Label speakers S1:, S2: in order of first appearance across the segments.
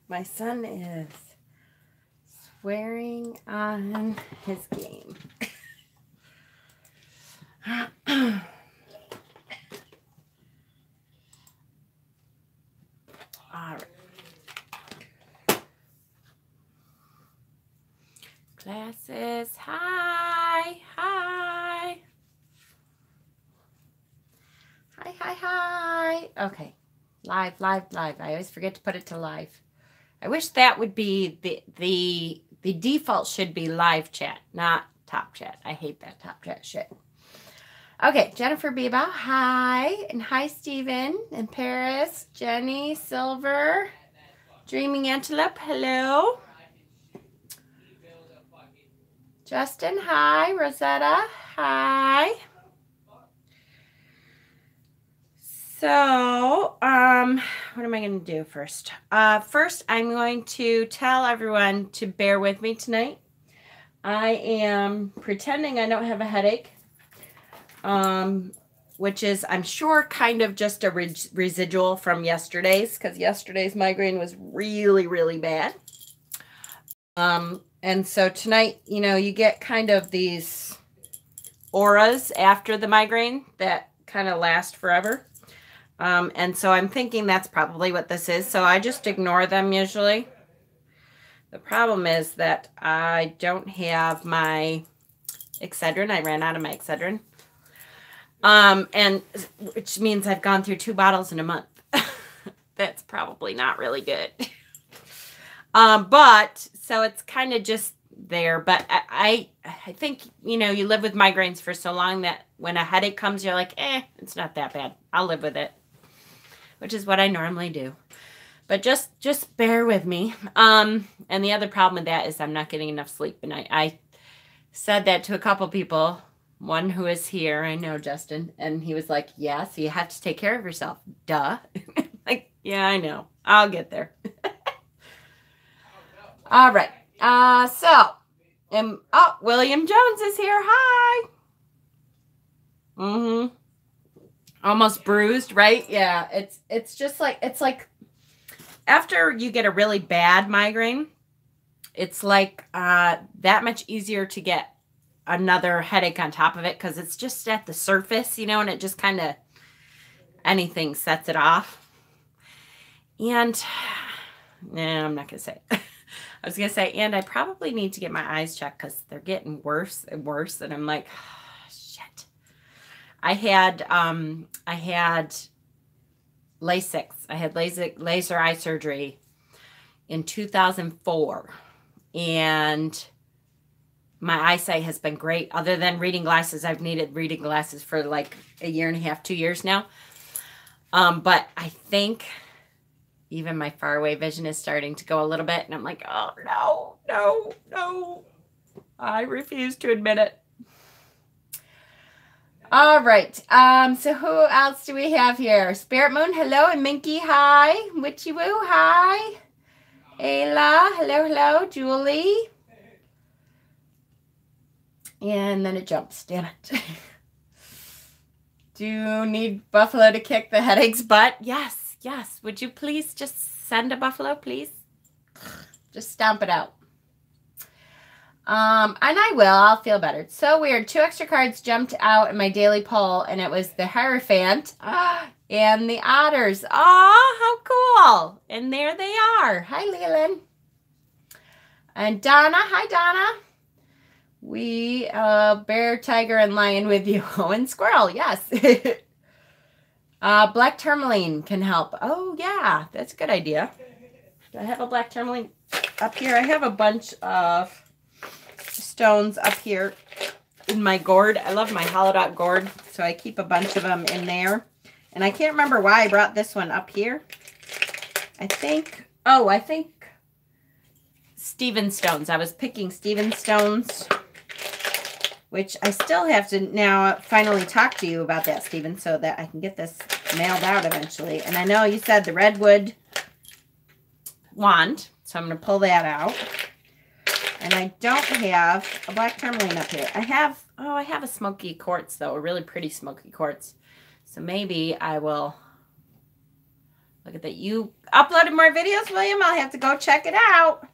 S1: My son is swearing on his game. All right. Glasses. Hi. Hi. Hi, hi, hi. Okay. Live. I always forget to put it to live. I wish that would be the default should be live chat, not top chat. I hate that top chat shit. Okay, Jennifer Biba, hi. And hi, Stephen. And Paris, Jenny, Silver, Dreaming Antelope, hello. Justin, hi. Rosetta, hi. So, what am I going to do first? First, I'm going to tell everyone to bear with me tonight. I am pretending I don't have a headache, which is, I'm sure, kind of just a residual from yesterday's, because yesterday's migraine was really, really bad. And so tonight, you know, you get kind of these auras after the migraine that kind of last forever. And so I'm thinking that's probably what this is. So I just ignore them usually. The problem is that I don't have my Excedrin. I ran out of my Excedrin. And which means I've gone through 2 bottles in a month. That's probably not really good. But so it's kind of just there. But I think, you know, you live with migraines for so long that when a headache comes, you're like, it's not that bad. I'll live with it. Which is what I normally do. But just bear with me. And the other problem with that is I'm not getting enough sleep. And I said that to a couple people. One who is here, I know, Justin. And he was like, yeah, so you have to take care of yourself. Duh. Like, yeah, I know. I'll get there. All right. William Jones is here. Hi. Mm-hmm. Almost bruised, right? Yeah, it's just like, it's like after you get a really bad migraine, it's like that much easier to get another headache on top of it because it's just at the surface, you know, and it just kind of, anything sets it off. And, I'm not going to say it. I was going to say, and I probably need to get my eyes checked because they're getting worse and worse. And I'm like, shit. I had LASIK. I had laser eye surgery in 2004. And my eyesight has been great. Other than reading glasses, I've needed reading glasses for like 1.5 years, 2 years now. But I think even my faraway vision is starting to go a little bit. And I'm like, oh, no. I refuse to admit it. All right. So who else do we have here? Spirit Moon, hello. And Minky, hi. Witchy Woo, hi. Ayla, hello. Julie. And then it jumps. Damn it. Do you need Buffalo to kick the headache's butt? Yes. Would you please just send a Buffalo, please? Just stomp it out. And I will. I'll feel better. It's so weird. 2 extra cards jumped out in my daily poll, and it was the Hierophant and the Otters. Oh, how cool. And there they are. Hi, Leland. And Donna. Hi, Donna. We, bear, tiger, and lion with you. Oh, and squirrel. Yes. Black tourmaline can help. Oh, yeah. That's a good idea. Do I have a black tourmaline up here? I have a bunch of stones up here in my gourd. I love my hollowed out gourd, so I keep a bunch of them in there. And I can't remember why I brought this one up here. I think Steven stones. I was picking Steven stones, which I still have to now finally talk to you about that, Steven, so that I can get this mailed out eventually. And I know you said the redwood wand, so I'm going to pull that out. And I don't have a black tourmaline up here. I have a smoky quartz, though, a really pretty smoky quartz. So maybe I will Look at that. You uploaded more videos, William. I'll have to go check it out.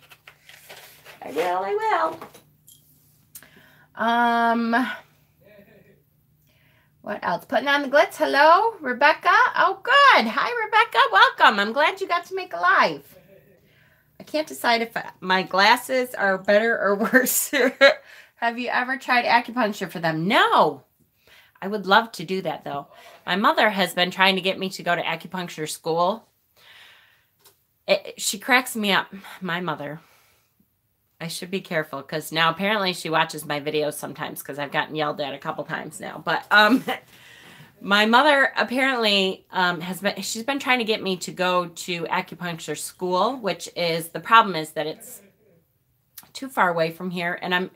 S1: I will. What else? Putting on the glitz. Hello, Rebecca. Oh, good. Hi, Rebecca. Welcome. I'm glad you got to make a live. I can't decide if my glasses are better or worse. Have you ever tried acupuncture for them? No. I would love to do that, though. My mother has been trying to get me to go to acupuncture school. She cracks me up. My mother. I should be careful because now apparently she watches my videos sometimes because I've gotten yelled at a couple times now. But my mother apparently she's been trying to get me to go to acupuncture school, which is, the problem is that it's too far away from here. And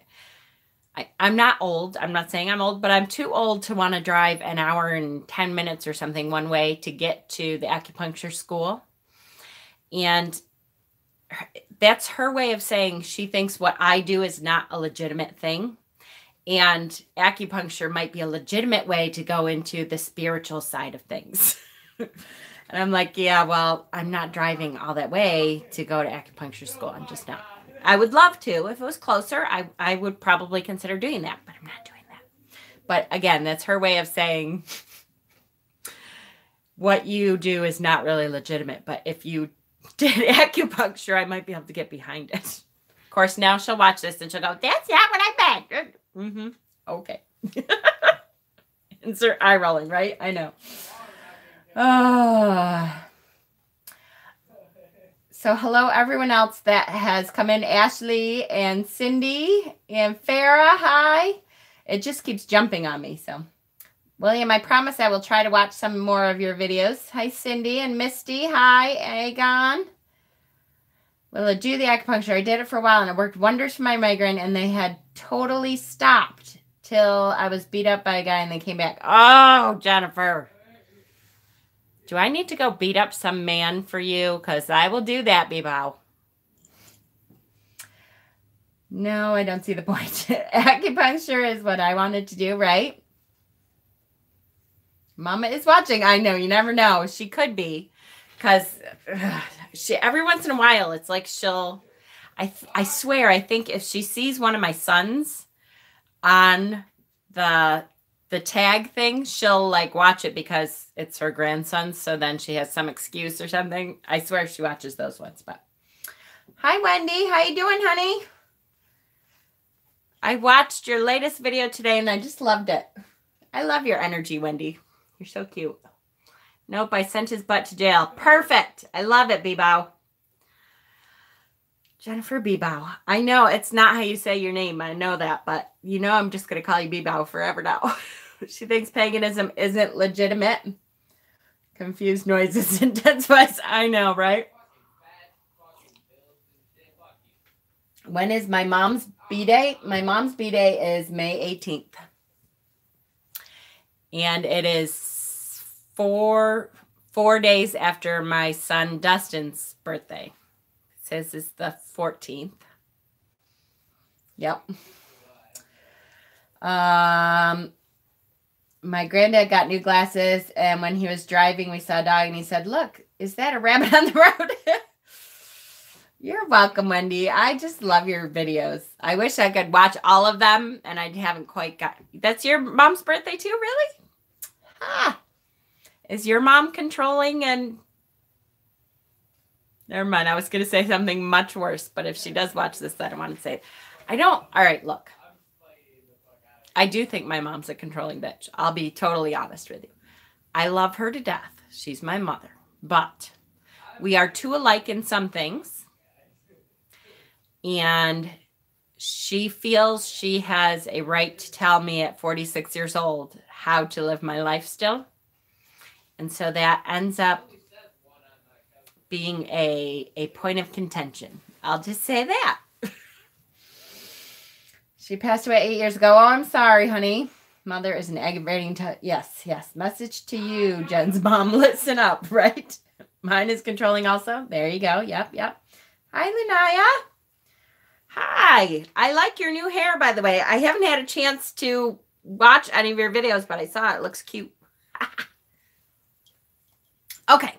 S1: I'm not old. I'm not saying I'm old, but I'm too old to want to drive an hour and 10 minutes or something one way to get to the acupuncture school. And that's her way of saying she thinks what I do is not a legitimate thing. And acupuncture might be a legitimate way to go into the spiritual side of things. And I'm like, yeah, well, I'm not driving all that way to go to acupuncture school. I'm just not. I would love to. If it was closer, I would probably consider doing that, but I'm not doing that. But again, that's her way of saying what you do is not really legitimate. But if you did acupuncture, I might be able to get behind it. Of course, now she'll watch this and she'll go, that's not what I meant. Mm-hmm. Okay. Insert eye rolling, right? I know. So hello, everyone else that has come in. Ashley and Cindy and Farah, hi. It just keeps jumping on me, so. William, I promise I will try to watch some more of your videos. Hi, Cindy and Misty. Hi, Aegon. Will it do the acupuncture? I did it for a while, and it worked wonders for my migraine, and they had totally stopped till I was beat up by a guy, and they came back. Oh, Jennifer. Do I need to go beat up some man for you? Because I will do that, Bebo. No, I don't see the point. Acupuncture is what I wanted to do, right? Mama is watching. I know. You never know. She could be. Because every once in a while, it's like she'll... I swear, I think if she sees one of my sons on the tag thing, she'll like watch it because it's her grandson. So then she has some excuse or something. I swear she watches those ones. But hi, Wendy. How you doing, honey? I watched your latest video today and I just loved it. I love your energy, Wendy. You're so cute. Nope, I sent his butt to jail. Perfect. I love it, Bebo. Jennifer Bebo. I know it's not how you say your name. I know that, but you know I'm just going to call you Bebo forever now. She thinks paganism isn't legitimate. Confused noises, intense voice. I know, right? When is my mom's B-Day? My mom's B-Day is May 18th. And it is four days after my son Dustin's birthday. It says it's the 14th. Yep. My granddad got new glasses, and when he was driving, we saw a dog, and he said, look, is that a rabbit on the road? You're welcome, Wendy. I just love your videos. I wish I could watch all of them, and I haven't quite got... That's your mom's birthday too, really? Ah. Is your mom controlling and... Never mind. I was going to say something much worse, but if she does watch this, I don't want to say it. I don't... All right, look. I do think my mom's a controlling bitch. I'll be totally honest with you. I love her to death. She's my mother. But we are too alike in some things. And she feels she has a right to tell me at 46 years old how to live my life still. And so that ends up being a point of contention. I'll just say that. She passed away 8 years ago. Oh, I'm sorry, honey. Mother is an aggravating... Yes. Message to you, Jen's mom. Listen up, right? Mine is controlling also. There you go. Yep. Hi, Lanaya. Hi. I like your new hair, by the way. I haven't had a chance to watch any of your videos, but I saw it. It looks cute. Okay.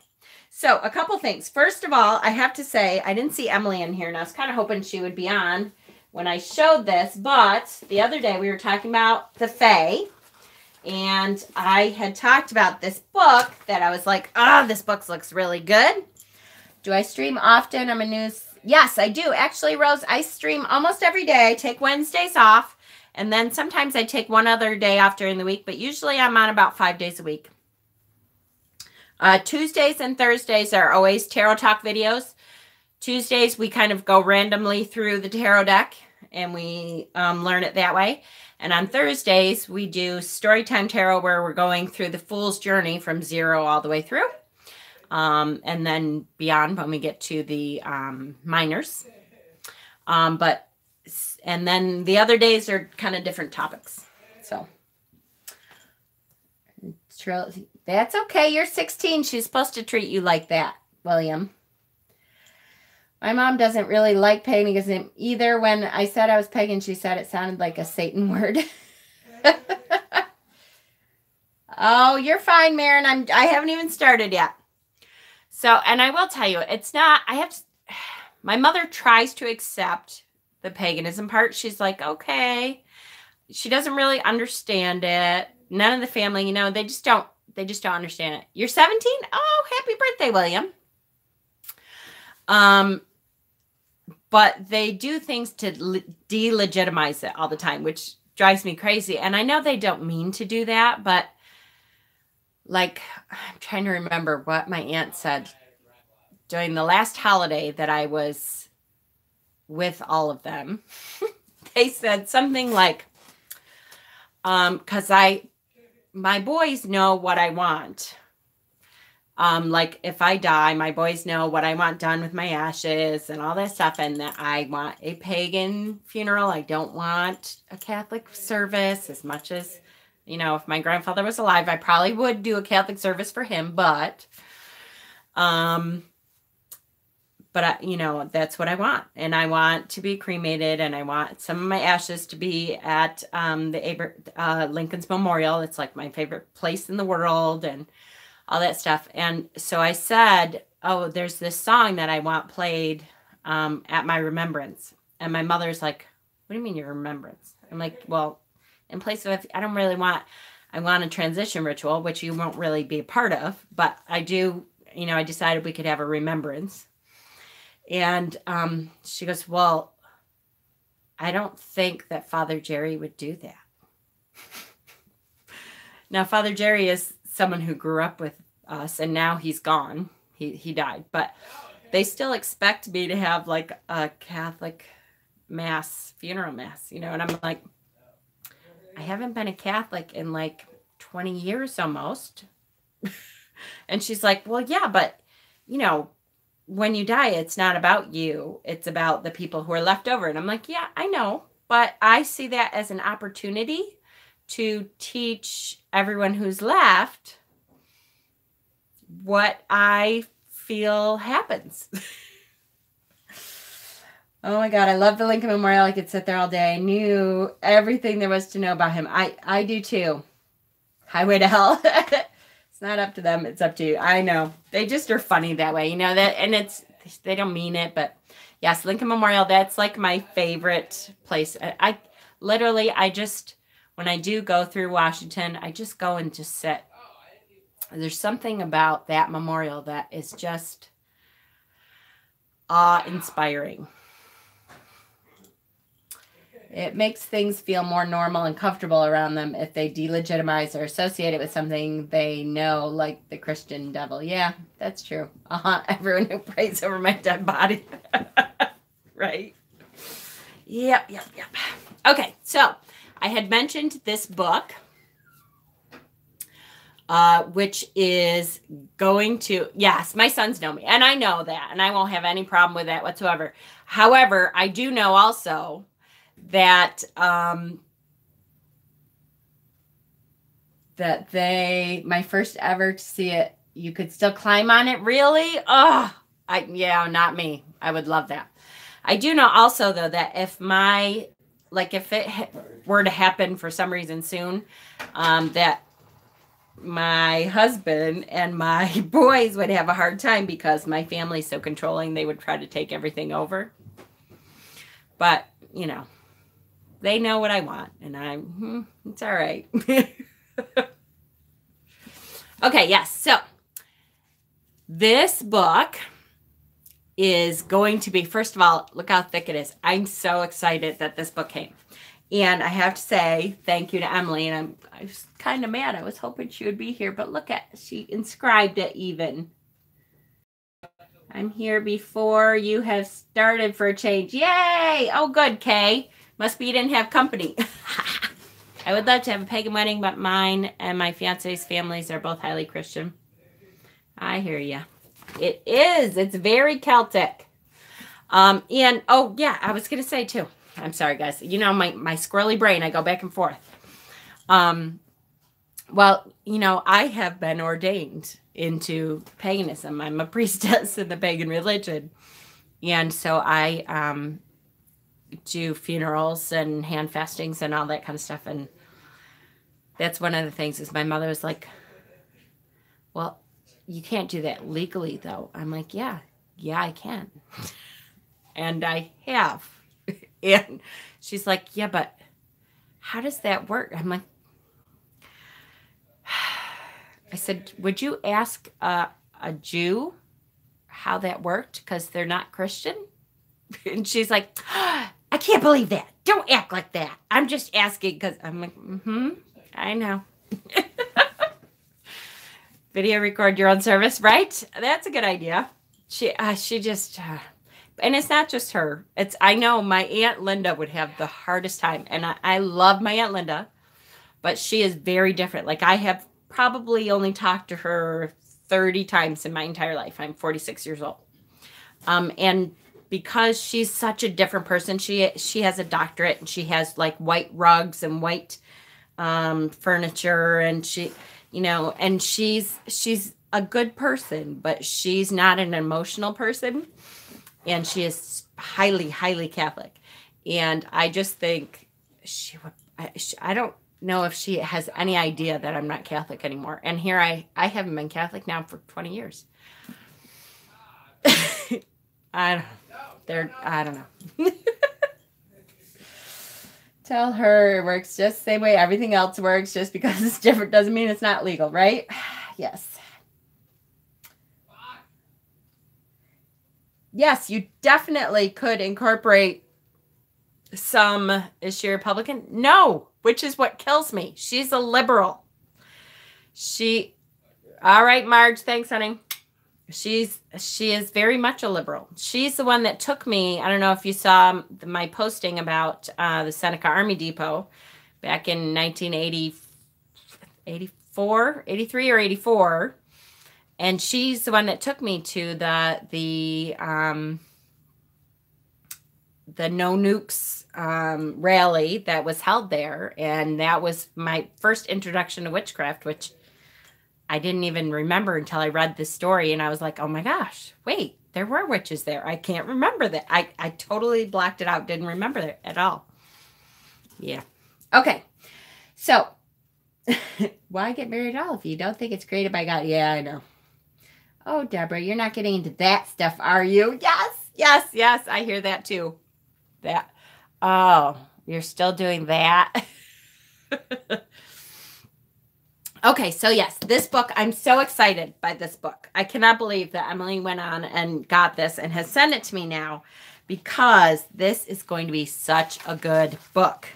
S1: So a couple things. First of all, I have to say, I didn't see Emily in here, and I was kind of hoping she would be on when I showed this, but the other day we were talking about the Fae, and I had talked about this book that I was like, this book looks really good. Do I stream often? I'm a news. Yes, I do. Actually, Rose, I stream almost every day. I take Wednesdays off, and then sometimes I take one other day off during the week, but usually I'm on about 5 days a week. Tuesdays and Thursdays are always Tarot Talk videos. Tuesdays, we kind of go randomly through the tarot deck, and we learn it that way. And on Thursdays, we do Storytime Tarot, where we're going through the Fool's Journey from 0 all the way through. And then beyond when we get to the minors. And then the other days are kind of different topics. So that's okay. You're 16. She's supposed to treat you like that, William. My mom doesn't really like paganism either. When I said I was pagan, she said it sounded like a Satan word. Oh, you're fine, Maren. I haven't even started yet. So, and I will tell you, it's not, my mother tries to accept the paganism part. She's like, okay. She doesn't really understand it. None of the family, you know, they just don't understand it. You're 17? Oh, happy birthday, William. But they do things to delegitimize it all the time, which drives me crazy. And I know they don't mean to do that, but like, I'm trying to remember what my aunt said during the last holiday that I was with all of them. They said something like, because my boys know what I want. Like if I die, my boys know what I want done with my ashes and all that stuff, and that I want a pagan funeral. I don't want a Catholic service as much as, you know, if my grandfather was alive, I probably would do a Catholic service for him, but you know, that's what I want. And I want to be cremated, and I want some of my ashes to be at the Lincoln's Memorial. It's like my favorite place in the world and all that stuff. And so I said, oh, there's this song that I want played at my remembrance. And my mother's like, what do you mean your remembrance? I'm like, well, in place of, I want a transition ritual, which you won't really be a part of, but I do, you know, I decided we could have a remembrance. And she goes, well, I don't think that Father Jerry would do that. Now, Father Jerry is someone who grew up with us, and now he's gone. He died, but they still expect me to have like a Catholic mass, funeral mass, you know, and I'm like, I haven't been a Catholic in like 20 years almost. And she's like, well, yeah, but you know, when you die, it's not about you. It's about the people who are left over. And I'm like, yeah, I know, but I see that as an opportunity to teach everyone who's left what I feel happens. Oh my God, I love the Lincoln Memorial. I could sit there all day. I knew everything there was to know about him. I do too. Highway to Hell. It's not up to them. It's up to you. I know. They just are funny that way, you know, that, and they don't mean it, but yes, Lincoln Memorial, that's like my favorite place. I literally, when I do go through Washington, I just go and just sit. There's something about that memorial that is just awe-inspiring. It makes things feel more normal and comfortable around them if they delegitimize or associate it with something they know, like the Christian devil. Yeah, that's true. Everyone who prays over my dead body. Right? Yep. Okay, so I had mentioned this book, which is going to, yes, my sons know me, and I know that, and I won't have any problem with that whatsoever. However, I do know also that my first ever to see it, you could still climb on it. Really? Oh, yeah, not me. I would love that. I do know also though that if it were to happen for some reason soon, that my husband and my boys would have a hard time because my family's so controlling. They would try to take everything over. But, you know, they know what I want, and it's all right. Okay, yes. So this book is going to be, first of all, look how thick it is. I'm so excited that this book came. And I have to say thank you to Emily. And I was kind of mad. I was hoping she would be here. But look at, she inscribed it even. I'm here before you have started for a change. Yay! Oh, good, Kay. Must be you didn't have company. I would love to have a pagan wedding, but mine and my fiance's families are both highly Christian. I hear you. It is. It's very Celtic. And, oh, yeah, I was going to say, too. I'm sorry, guys. You know, my squirrely brain, I go back and forth. Well, you know, I have been ordained into paganism. I'm a priestess in the pagan religion. And so I do funerals and hand fastings and all that kind of stuff. And that's one of the things is my mother was like, well, you can't do that legally, though. I'm like, yeah, I can. And I have. And she's like, yeah, but how does that work? I'm like, I said, would you ask a Jew how that worked? Because they're not Christian. And she's like, I can't believe that. Don't act like that. I'm just asking because I'm like, I know. Video record your own service, right? That's a good idea. She just, and it's not just her. I know my Aunt Linda would have the hardest time. And I love my Aunt Linda, but she is very different. Like I have probably only talked to her 30 times in my entire life. I'm 46 years old. And because she's such a different person, she has a doctorate and she has like white rugs and white furniture, and she, you know, and she's a good person, but she's not an emotional person, and she is highly, highly Catholic. And I just think she would, I don't know if she has any idea that I'm not Catholic anymore. And here I haven't been Catholic now for 20 years. I don't know. Tell her it works just the same way everything else works. Just because it's different doesn't mean it's not legal, right? Yes. Yes, you definitely could incorporate some. Is she a Republican? No, which is what kills me. She's a liberal. All right, Marge, thanks, honey. She is very much a liberal. She's the one that took me. I don't know if you saw my posting about the Seneca Army Depot back in 1984, 83 or 84. And she's the one that took me to the No Nukes rally that was held there. And that was my first introduction to witchcraft, which I didn't even remember until I read this story. And I was like, oh my gosh, wait, there were witches there. I can't remember that. I totally blocked it out. Didn't remember it at all. Yeah. Okay. So why get married at all if you don't think it's created by God? Yeah, I know. Oh, Deborah, you're not getting into that stuff, are you? Yes. I hear that too. Oh, you're still doing that? Okay, so yes, this book, I'm so excited by this book. I cannot believe that Emily went on and got this and has sent it to me now, because this is going to be such a good book.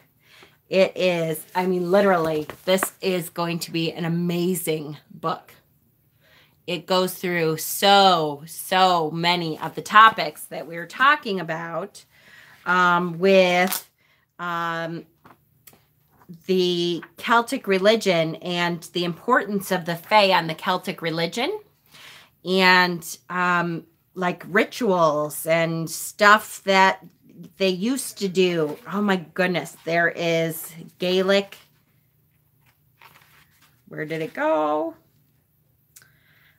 S1: It is, I mean, literally, this is going to be an amazing book. It goes through so many of the topics that we were talking about with the Celtic religion and the importance of the Fae on the Celtic religion, and like rituals and stuff that they used to do. Oh my goodness, there is Gaelic. Where did it go?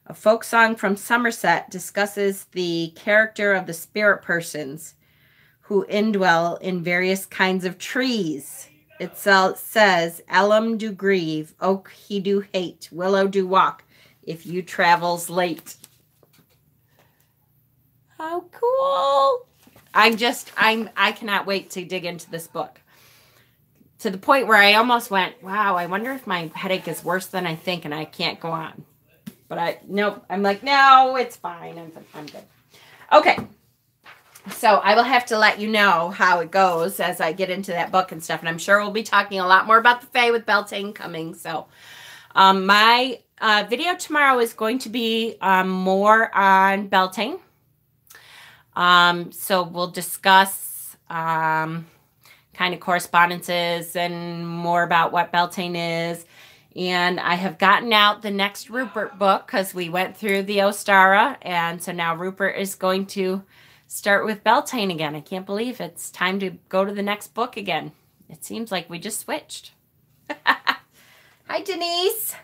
S1: A folk song from Somerset discusses the character of the spirit persons who indwell in various kinds of trees. It says, Ellum do grieve, oak he do hate, willow do walk, if you travels late. How cool. I cannot wait to dig into this book. To the point where I almost went, wow, I wonder if my headache is worse than I think and I can't go on. But nope. I'm like, no, it's fine. I'm good. Okay. So I will have to let you know how it goes as I get into that book and stuff. And I'm sure we'll be talking a lot more about the Fae with Beltane coming. So my video tomorrow is going to be more on Beltane. So we'll discuss kind of correspondences and more about what Beltane is. And I have gotten out the next Rupert book because we went through the Ostara. And so now Rupert is going to start with Beltane again. I can't believe it's time to go to the next book again. It seems like we just switched. Hi, Denise.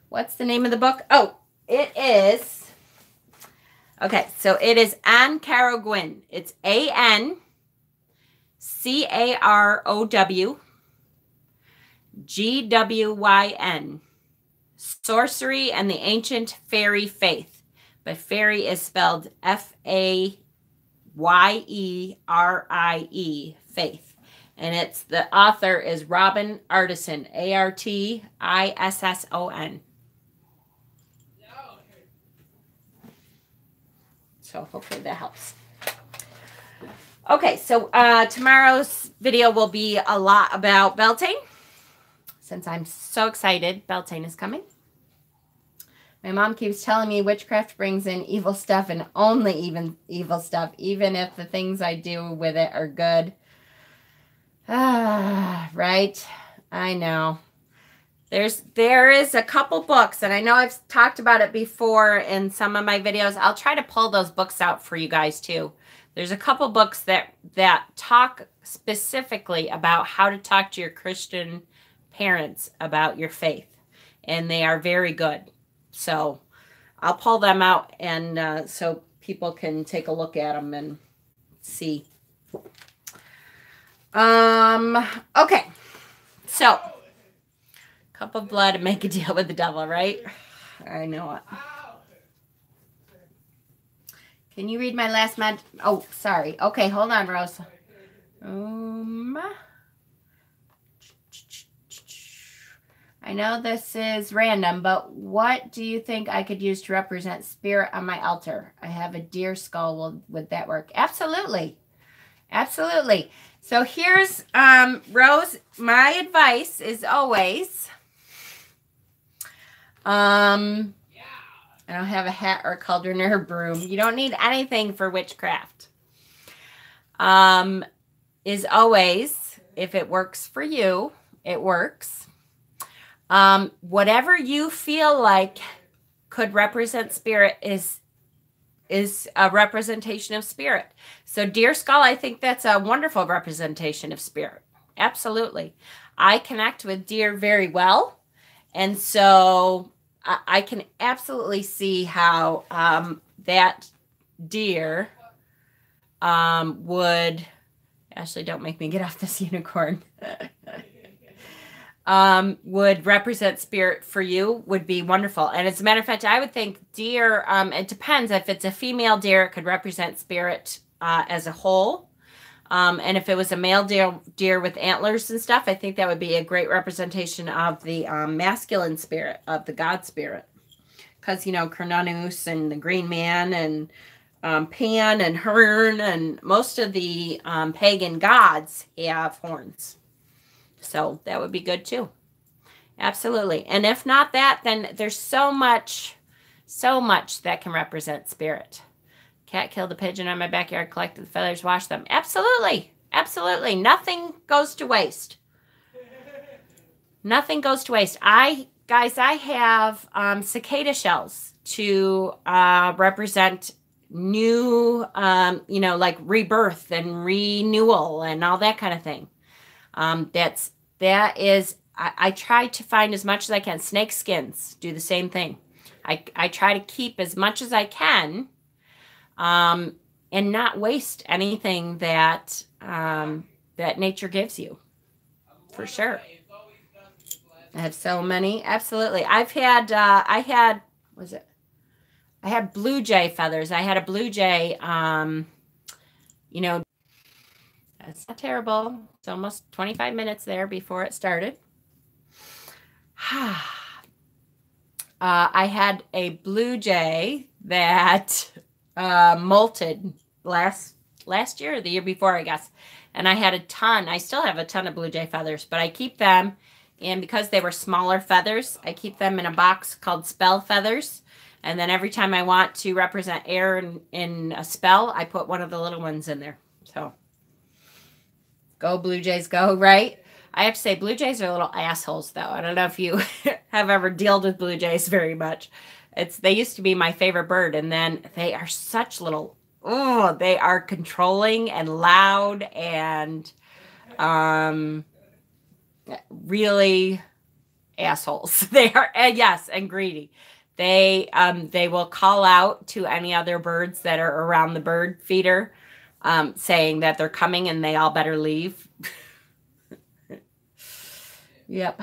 S1: What's the name of the book? Oh, it is... Okay, so it is Anne Caro Gwyn. It's ANCAROWGWYN. Sorcery and the Ancient Fairy Faith. But fairy is spelled FAYERIE, Faith. And it's the author is Robin Artison, ARTISSON. So hopefully that helps. Okay, so tomorrow's video will be a lot about Beltane. Since I'm so excited, Beltane is coming. My mom keeps telling me witchcraft brings in evil stuff and only even evil stuff, even if the things I do with it are good. Right? I know. There is a couple books, and I know I've talked about it before in some of my videos. I'll try to pull those books out for you guys too. There's a couple books that talk specifically about how to talk to your Christian parents about your faith, and they are very good. So I'll pull them out, and so people can take a look at them and see. Okay, so cup of blood and make a deal with the devil, right? I know it. Can you read my last med? Oh, sorry. Okay, hold on, Rose. I know this is random, but what do you think I could use to represent spirit on my altar? I have a deer skull. Would that work? Absolutely. Absolutely. So here's, Rose, my advice is always, I don't have a hat or a cauldron or a broom. You don't need anything for witchcraft. Is always, if it works for you, it works. Whatever you feel like could represent spirit is a representation of spirit. So deer skull, I think that's a wonderful representation of spirit. Absolutely. I connect with deer very well. And so I can absolutely see how that deer would... Ashley, don't make me get off this unicorn. Would represent spirit for you, would be wonderful. And as a matter of fact, I would think deer, it depends. If it's a female deer, it could represent spirit as a whole. And if it was a male deer with antlers and stuff, I think that would be a great representation of the masculine spirit, of the God spirit. Because, you know, Cernunnos and the Green Man and Pan and Hern and most of the pagan gods have horns. So that would be good too. Absolutely. And if not that, then there's so much that can represent spirit. Cat killed a pigeon on my backyard, collected the feathers, washed them. Absolutely. Absolutely. Nothing goes to waste. Nothing goes to waste. Guys, I have cicada shells to represent new, you know, like rebirth and renewal and all that kind of thing. I try to find as much as I can. Snake skins do the same thing. I try to keep as much as I can, and not waste anything that, that nature gives you. for sure. I have so many. Absolutely. I had blue jay feathers. I had a blue jay, you know, that's not terrible. It's almost 25 minutes there before it started. I had a blue jay that molted last year or the year before, I guess. And I had a ton. I still have a ton of blue jay feathers, but I keep them. And because they were smaller feathers, I keep them in a box called spell feathers. And then every time I want to represent air in a spell, I put one of the little ones in there. So, go Blue Jays, go, right? I have to say, Blue Jays are little assholes, though. I don't know if you have ever dealt with Blue Jays very much. They used to be my favorite bird, and then they are such little, they are controlling and loud and really assholes. They are, yes, and greedy. They will call out to any other birds that are around the bird feeder, saying that they're coming and they all better leave. Yep.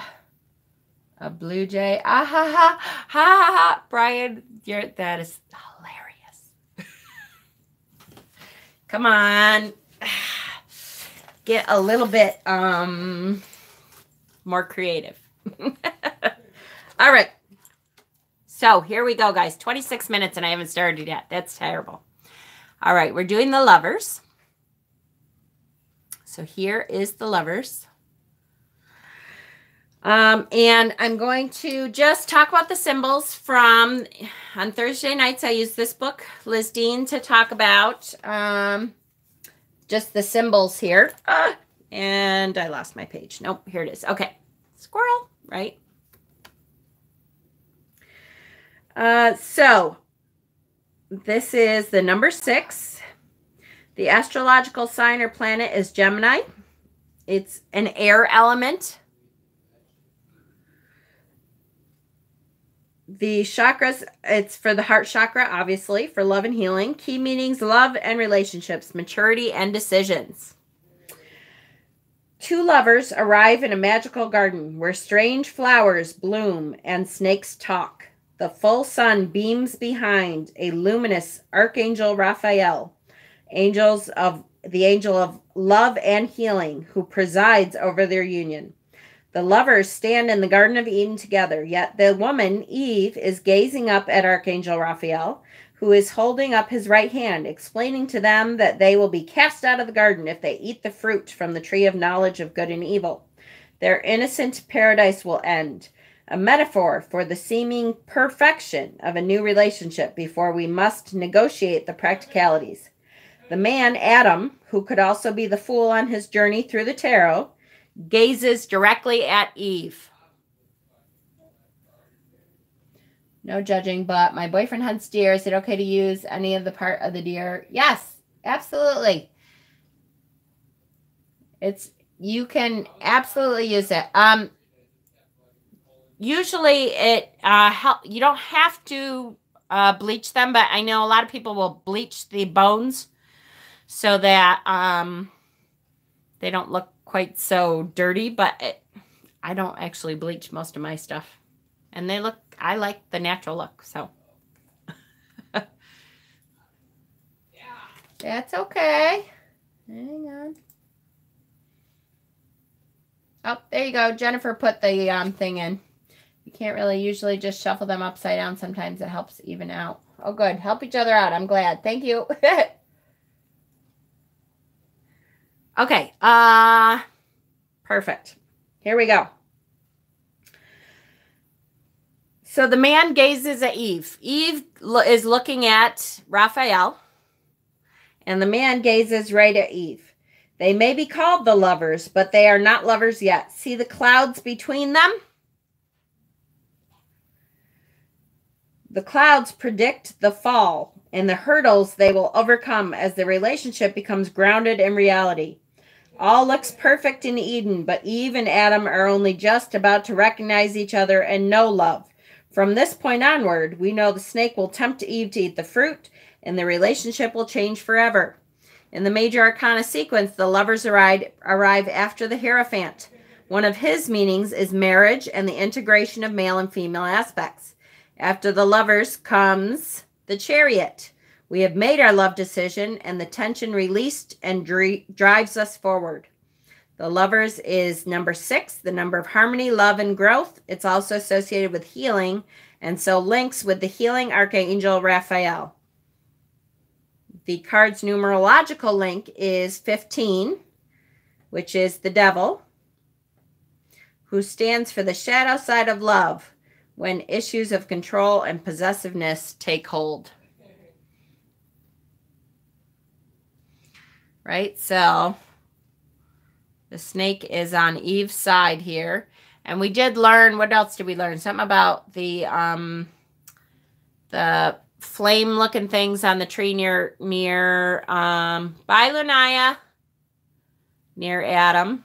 S1: A blue jay. Ah ha ha ha ha ha. Brian, that is hilarious. Come on. Get a little bit more creative. All right. So here we go, guys. 26 minutes and I haven't started yet. That's terrible. All right, we're doing the lovers. So here is the lovers. And I'm going to just talk about the symbols from, on Thursday nights, I use this book, Liz Dean, to talk about just the symbols here. And I lost my page. Nope, here it is. Okay, squirrel, right? So this is the number 6. The astrological sign or planet is Gemini. It's an air element. The chakras, it's for the heart chakra, obviously, for love and healing. Key meanings, love and relationships, maturity and decisions. 2 lovers arrive in a magical garden where strange flowers bloom and snakes talk. The full sun beams behind a luminous Archangel Raphael, the angel of love and healing, who presides over their union. The lovers stand in the Garden of Eden together, yet the woman, Eve, is gazing up at Archangel Raphael, who is holding up his right hand, explaining to them that they will be cast out of the garden if they eat the fruit from the tree of knowledge of good and evil. Their innocent paradise will end. A metaphor for the seeming perfection of a new relationship before we must negotiate the practicalities. The man, Adam, who could also be the fool on his journey through the tarot, gazes directly at Eve. No judging, but my boyfriend hunts deer. Is it okay to use any of the part of the deer? Yes, absolutely. You can absolutely use it. Usually it you don't have to bleach them, but I know a lot of people will bleach the bones so that they don't look quite so dirty, but I don't actually bleach most of my stuff. And I like the natural look, so. That's okay. Hang on. Oh, there you go. Jennifer put the thing in. You can't really usually just shuffle them upside down. Sometimes it helps even out. Oh, good. Help each other out. I'm glad. Thank you. Okay. Perfect. Here we go. So the man gazes at Eve. Eve is looking at Raphael, and the man gazes right at Eve. They may be called the lovers, but they are not lovers yet. See the clouds between them? The clouds predict the fall and the hurdles they will overcome as the relationship becomes grounded in reality. All looks perfect in Eden, but Eve and Adam are only just about to recognize each other and know love. From this point onward, we know the snake will tempt Eve to eat the fruit, and the relationship will change forever. In the major arcana sequence, the lovers arrive after the Hierophant. One of his meanings is marriage and the integration of male and female aspects. After the Lovers comes the Chariot. We have made our love decision and the tension released and drives us forward. The Lovers is number 6, the number of harmony, love, and growth. It's also associated with healing, and so links with the healing archangel Raphael. The card's numerological link is 15, which is the devil, who stands for the shadow side of love when issues of control and possessiveness take hold. Right? So the snake is on Eve's side here. And we did learn, what else did we learn? Something about the flame-looking things on the tree near by Lunaya, near Adam.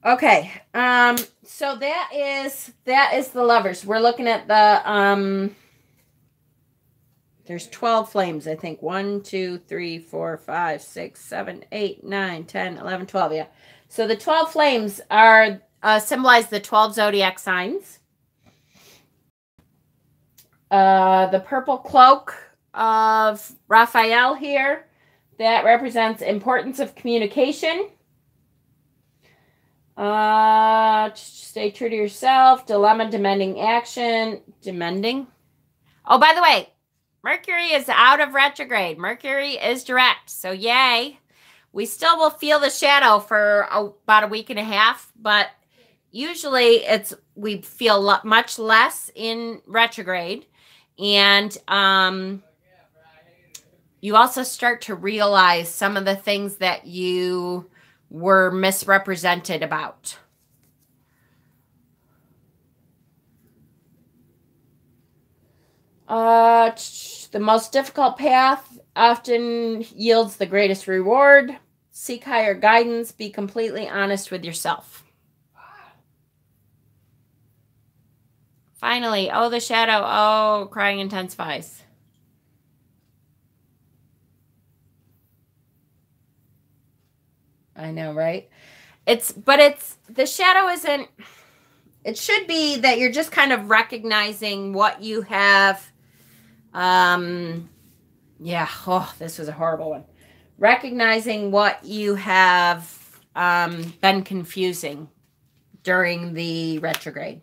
S1: Okay, so that is the Lovers. We're looking at the there's 12 flames, I think. 1, 2, 3, 4, 5, 6, 7, 8, 9, 10, 11, 12. Yeah. So the 12 flames are symbolize the 12 zodiac signs. The purple cloak of Raphael here, that represents importance of communication. Stay true to yourself. Dilemma, demanding action. Demanding. Oh, by the way, Mercury is out of retrograde. Mercury is direct. So yay. We still will feel the shadow for about a week and a half, but usually we feel much less in retrograde. And you also start to realize some of the things that you were misrepresented about. The most difficult path often yields the greatest reward. Seek higher guidance. Be completely honest with yourself. Finally, oh, the shadow. Oh, crying intensifies. I know, right? The shadow isn't, it should be that you're just kind of recognizing what you have. Yeah, oh, this was a horrible one. Recognizing what you have been confusing during the retrograde.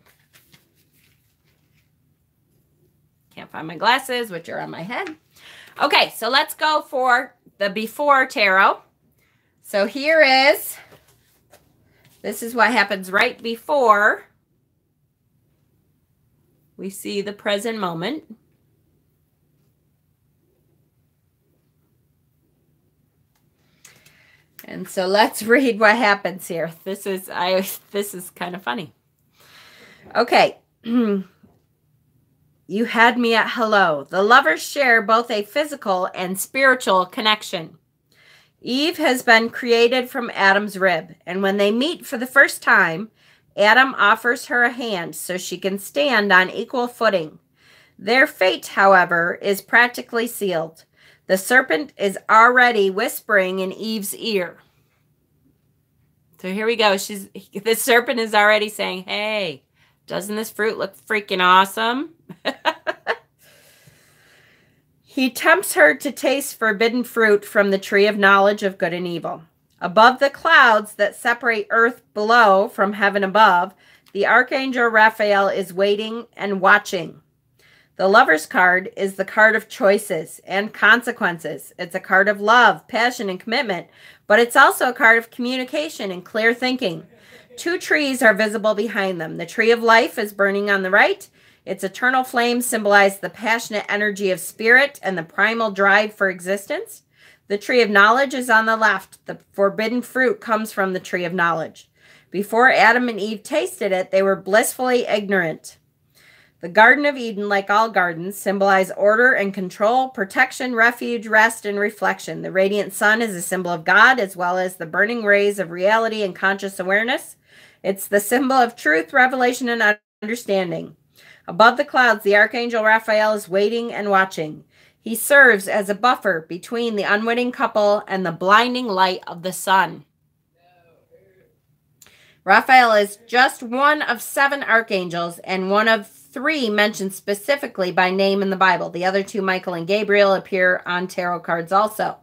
S1: Can't find my glasses, which are on my head. Okay, so let's go for the before tarot. So this is what happens right before we see the present moment. And so let's read what happens here. This is kind of funny. Okay. You had me at hello. The Lovers share both a physical and spiritual connection. Eve has been created from Adam's rib, and when they meet for the first time, Adam offers her a hand so she can stand on equal footing. Their fate, however, is practically sealed. The serpent is already whispering in Eve's ear. So here we go. The serpent is already saying, hey, doesn't this fruit look freaking awesome? He tempts her to taste forbidden fruit from the tree of knowledge of good and evil. Above the clouds that separate earth below from heaven above, the archangel Raphael is waiting and watching. The Lover's card is the card of choices and consequences. It's a card of love, passion, and commitment, but it's also a card of communication and clear thinking. 2 trees are visible behind them. The tree of life is burning on the right. Its eternal flames symbolize the passionate energy of spirit and the primal drive for existence. The tree of knowledge is on the left. The forbidden fruit comes from the tree of knowledge. Before Adam and Eve tasted it, they were blissfully ignorant. The Garden of Eden, like all gardens, symbolize order and control, protection, refuge, rest, and reflection. The radiant sun is a symbol of God, as well as the burning rays of reality and conscious awareness. It's the symbol of truth, revelation, and understanding. Above the clouds, the archangel Raphael is waiting and watching. He serves as a buffer between the unwitting couple and the blinding light of the sun. Raphael is just one of 7 archangels and one of 3 mentioned specifically by name in the Bible. The other 2, Michael and Gabriel, appear on tarot cards also.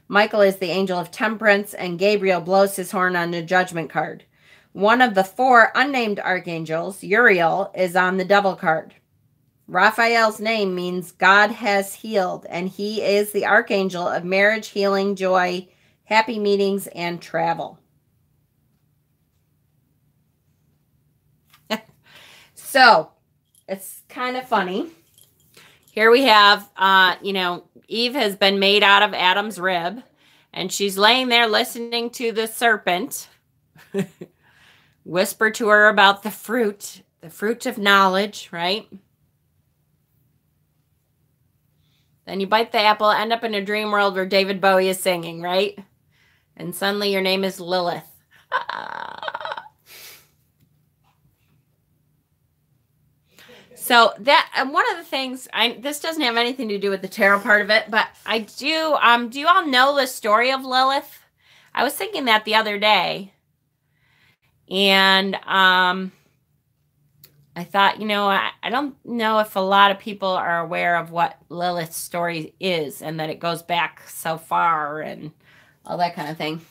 S1: Michael is the angel of temperance, and Gabriel blows his horn on the judgment card. One of the 4 unnamed archangels, Uriel, is on the devil card. Raphael's name means God has healed, and he is the archangel of marriage, healing, joy, happy meetings, and travel. So, it's kind of funny. Here we have, Eve has been made out of Adam's rib, and she's laying there listening to the serpent whisper to her about the fruit of knowledge, right? Then you bite the apple, end up in a dream world where David Bowie is singing, right? And suddenly your name is Lilith. So that, one of the things, this doesn't have anything to do with the tarot part of it, but I do you all know the story of Lilith? I was thinking that the other day. And I thought, I don't know if a lot of people are aware of what Lilith's story is and that it goes back so far and all that kind of thing.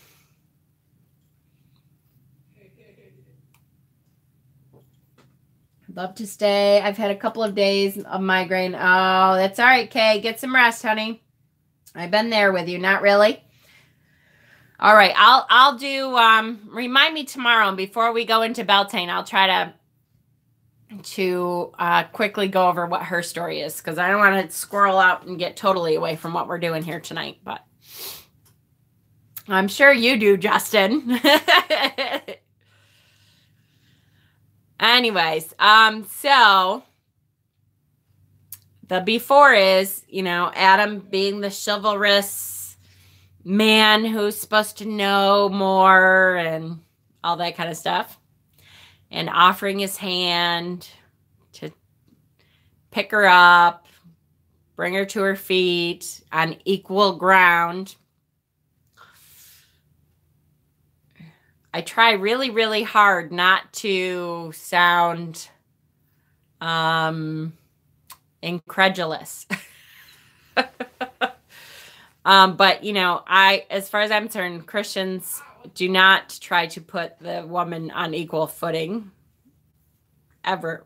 S1: I'd love to stay. I've had a couple of days of migraine. Oh, that's all right, Kay. Get some rest, honey. I've been there with you. Not really. All right. I'll do, remind me tomorrow. And before we go into Beltane, I'll try to quickly go over what her story is, because I don't want to squirrel out and get totally away from what we're doing here tonight, but I'm sure you do, Justin. Anyways, so the before is, Adam being the chivalrous man who's supposed to know more and all that kind of stuff, and offering his hand to pick her up, bring her to her feet on equal ground. I try really, really hard not to sound incredulous. But, as far as I'm concerned, Christians do not try to put the woman on equal footing ever.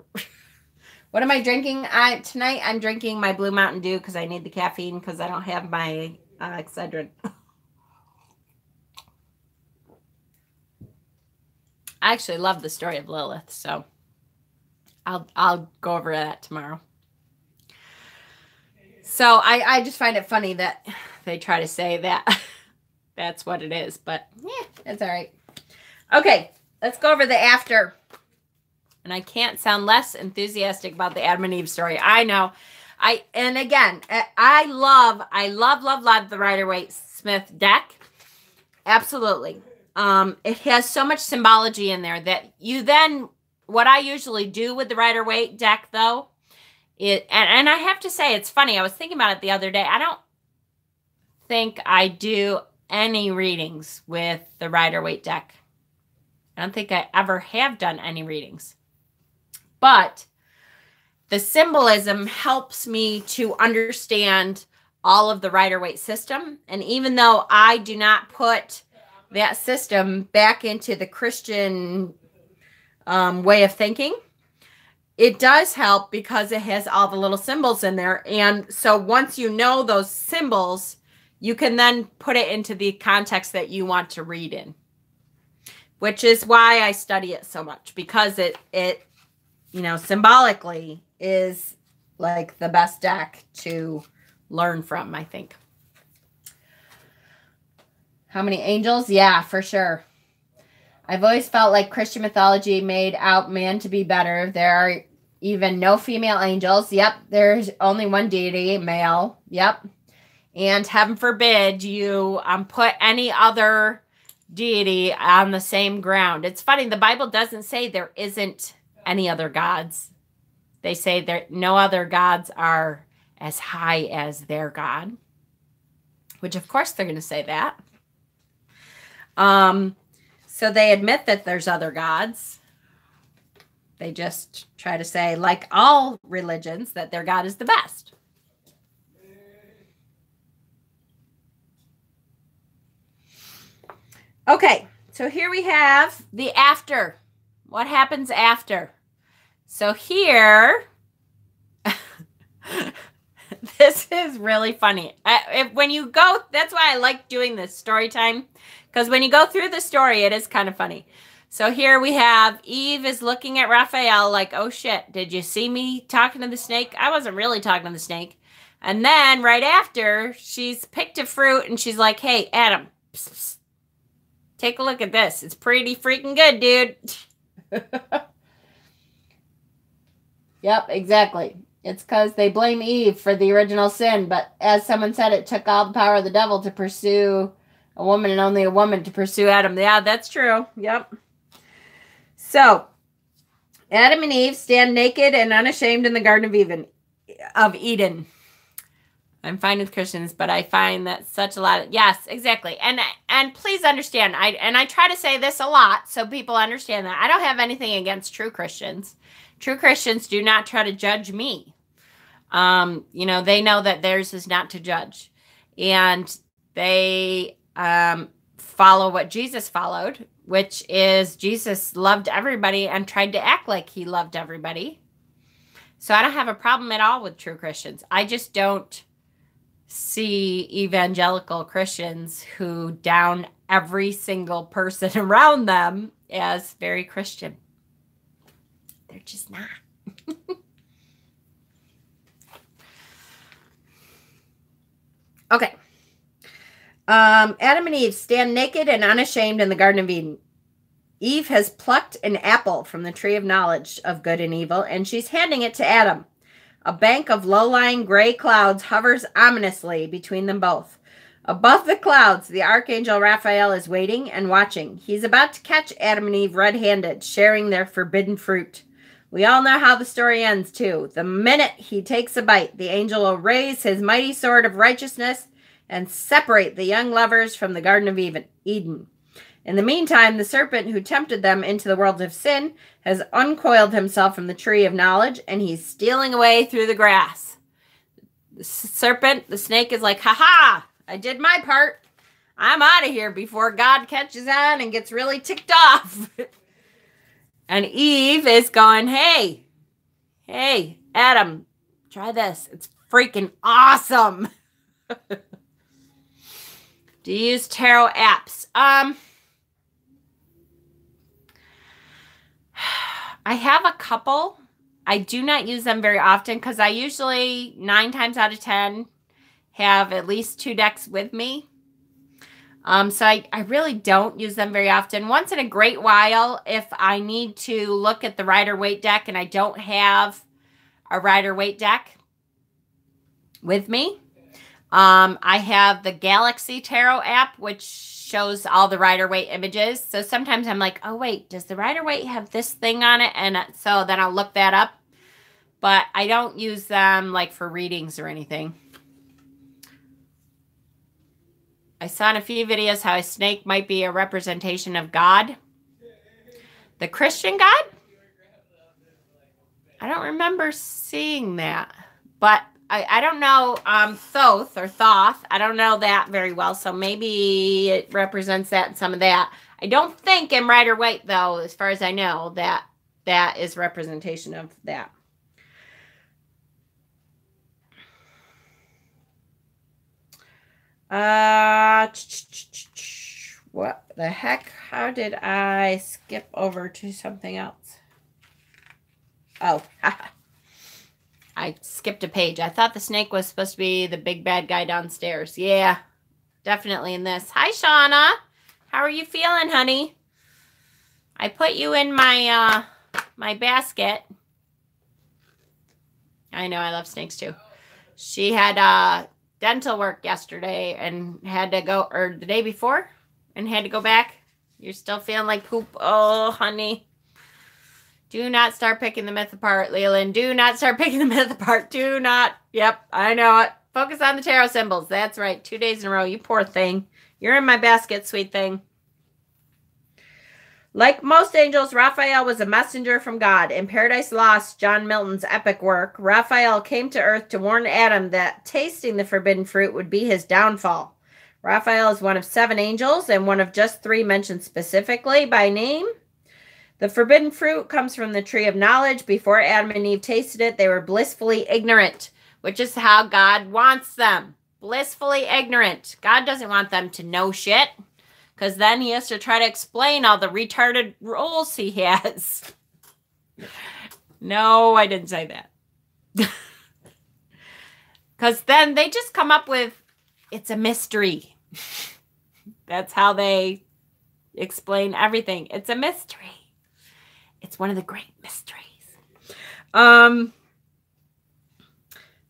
S1: What am I drinking? Tonight I'm drinking my Blue Mountain Dew because I need the caffeine because I don't have my Excedrin. I actually love the story of Lilith, so I'll go over that tomorrow. So I just find it funny that they try to say that that's what it is, but yeah, it's all right. Okay, let's go over the after. And I can't sound less enthusiastic about the Adam and Eve story. I know. And again, I love the Rider-Waite-Smith deck. Absolutely. It has so much symbology in there that you then, what I usually do with the Rider-Waite deck though, and I have to say, it's funny. I was thinking about it the other day. I don't think I do any readings with the Rider-Waite deck. I don't think I ever have done any readings. But the symbolism helps me to understand all of the Rider-Waite system. And even though I do not put that system back into the Christian way of thinking, it does help because it has all the little symbols in there. And so once you know those symbols, you can then put it into the context that you want to read in, which is why I study it so much, because it symbolically is like the best deck to learn from, I think. How many angels? Yeah, for sure. I've always felt like Christian mythology made out man to be better. There are even no female angels. Yep. There's only one deity, male. Yep. And heaven forbid you put any other deity on the same ground. It's funny. The Bible doesn't say there isn't any other gods. They say that no other gods are as high as their God, which of course they're going to say that. So they admit that there's other gods. They just try to say, like all religions, that their God is the best. Okay, so here we have the after. What happens after? So here, this is really funny. When you go, that's why I like doing this story time, because when you go through the story, it is kind of funny. So here we have Eve is looking at Raphael like, oh shit, did you see me talking to the snake? I wasn't really talking to the snake. And then right after, she's picked a fruit and she's like, hey, Adam, psst, psst, take a look at this. It's pretty freaking good, dude. Yep, exactly. It's because they blame Eve for the original sin, but as someone said, it took all the power of the devil to pursue a woman and only a woman to pursue Adam. Yeah, that's true. Yep. So, Adam and Eve stand naked and unashamed in the Garden of Eden. I'm fine with Christians, but I find that such a lot of, yes, exactly. And please understand, I try to say this a lot so people understand that I don't have anything against true Christians. True Christians do not try to judge me. You know, they know that theirs is not to judge. And they follow what Jesus followed, which is Jesus loved everybody and tried to act like he loved everybody. So I don't have a problem at all with true Christians. I just don't see evangelical Christians who down every single person around them as very Christian. They're just not. Okay. Adam and Eve stand naked and unashamed in the Garden of Eden. Eve has plucked an apple from the tree of knowledge of good and evil, and she's handing it to Adam. A bank of low-lying gray clouds hovers ominously between them both. Above the clouds, the archangel Raphael is waiting and watching. He's about to catch Adam and Eve red-handed, sharing their forbidden fruit. We all know how the story ends, too. The minute he takes a bite, the angel will raise his mighty sword of righteousness and separate the young lovers from the Garden of Eden. In the meantime, the serpent who tempted them into the world of sin has uncoiled himself from the tree of knowledge, and he's stealing away through the grass. The serpent, the snake, is like, ha-ha, I did my part. I'm out of here before God catches on and gets really ticked off. And Eve is going, hey, Adam, try this. It's freaking awesome. Do you use tarot apps? I have a couple. I do not use them very often because I usually 9 times out of 10 have at least 2 decks with me. So I really don't use them very often. Once in a great while, if I need to look at the Rider-Waite deck and I don't have a Rider-Waite deck with me, I have the Galaxy Tarot app, which shows all the Rider-Waite images. So sometimes I'm like, oh, wait, does the Rider-Waite have this thing on it? And so then I'll look that up. But I don't use them like for readings or anything. I saw in a few videos how a snake might be a representation of God. The Christian God? I don't remember seeing that. But I don't know Thoth or Thoth. I don't know that very well. So maybe it represents that and some of that. I don't think in Rider-Waite, though, as far as I know, that is representation of that. What the heck? How did I skip over to something else? Oh, I skipped a page. I thought the snake was supposed to be the big bad guy downstairs. Yeah, definitely in this. Hi, Shauna. How are you feeling, honey? I put you in my my basket. I know, I love snakes too. She had dental work yesterday and had to go, or the day before, and had to go back. You're still feeling like poop. Oh, honey. Do not start picking the myth apart, Leland. Do not start picking the myth apart. Do not. Yep, I know it. Focus on the tarot symbols. That's right. 2 days in a row. You poor thing. You're in my basket, sweet thing. Like most angels, Raphael was a messenger from God. In Paradise Lost, John Milton's epic work, Raphael came to Earth to warn Adam that tasting the forbidden fruit would be his downfall. Raphael is one of 7 angels and one of just 3 mentioned specifically by name. The forbidden fruit comes from the tree of knowledge. Before Adam and Eve tasted it, they were blissfully ignorant, which is how God wants them. Blissfully ignorant. God doesn't want them to know shit, because then he has to try to explain all the retarded rules he has. No, I didn't say that. Because then they just come up with, it's a mystery. That's how they explain everything. It's a mystery. It's one of the great mysteries. The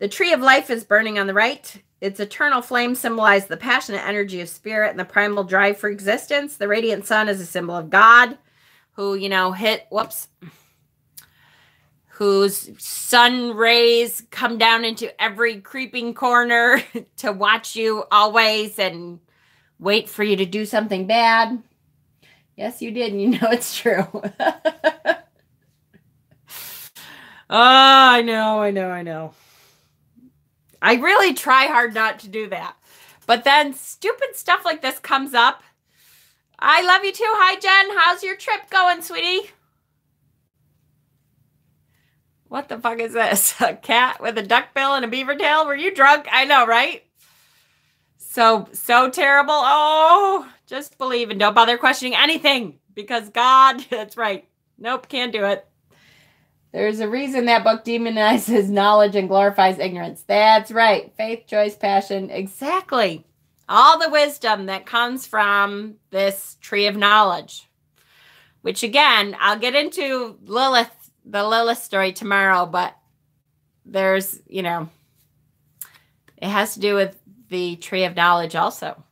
S1: tree of life is burning on the right. Its eternal flame symbolizes the passionate energy of spirit and the primal drive for existence. The radiant sun is a symbol of God, who, whose sun rays come down into every creeping corner to watch you always and wait for you to do something bad. Yes, you did, and you know it's true. Oh, I know. I really try hard not to do that. But then stupid stuff like this comes up. I love you too. Hi, Jen. How's your trip going, sweetie? What the fuck is this? A cat with a duck bill and a beaver tail? Were you drunk? I know, right? So terrible. Oh, just believe and don't bother questioning anything because God, that's right. Nope, can't do it. There's a reason that book demonizes knowledge and glorifies ignorance. That's right. Faith, choice, passion. Exactly. All the wisdom that comes from this tree of knowledge. Which again, I'll get into the Lilith story tomorrow, but there's, it has to do with the tree of knowledge also.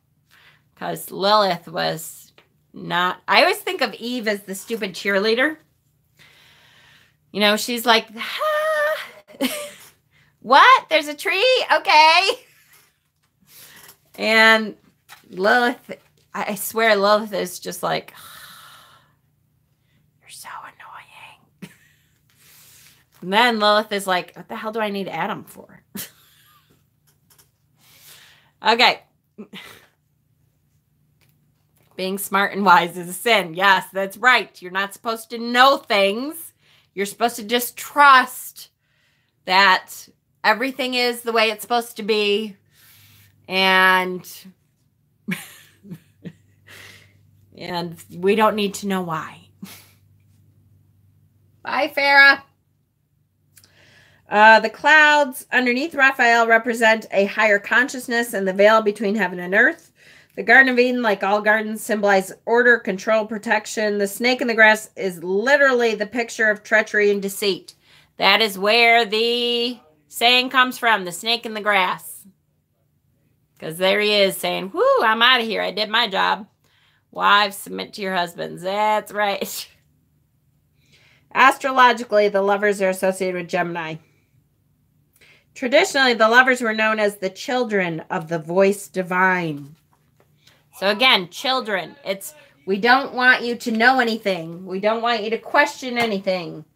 S1: Because Lilith was not, I always think of Eve as the stupid cheerleader. She's like, what? There's a tree? Okay. And Lilith, I swear Lilith is just like, you're so annoying. And then Lilith is like, what the hell do I need Adam for? Okay. Being smart and wise is a sin. Yes, that's right. You're not supposed to know things. You're supposed to just trust that everything is the way it's supposed to be. And, and we don't need to know why. Bye, Farah. The clouds underneath Raphael represent a higher consciousness and the veil between heaven and earth. The Garden of Eden, like all gardens, symbolize order, control, protection. The snake in the grass is literally the picture of treachery and deceit. That is where the saying comes from, the snake in the grass. Because there he is saying, whoo, I'm out of here. I did my job. Wives, submit to your husbands. That's right. Astrologically, the lovers are associated with Gemini. Traditionally, the lovers were known as the children of the voice divine. So again, children, we don't want you to know anything. We don't want you to question anything.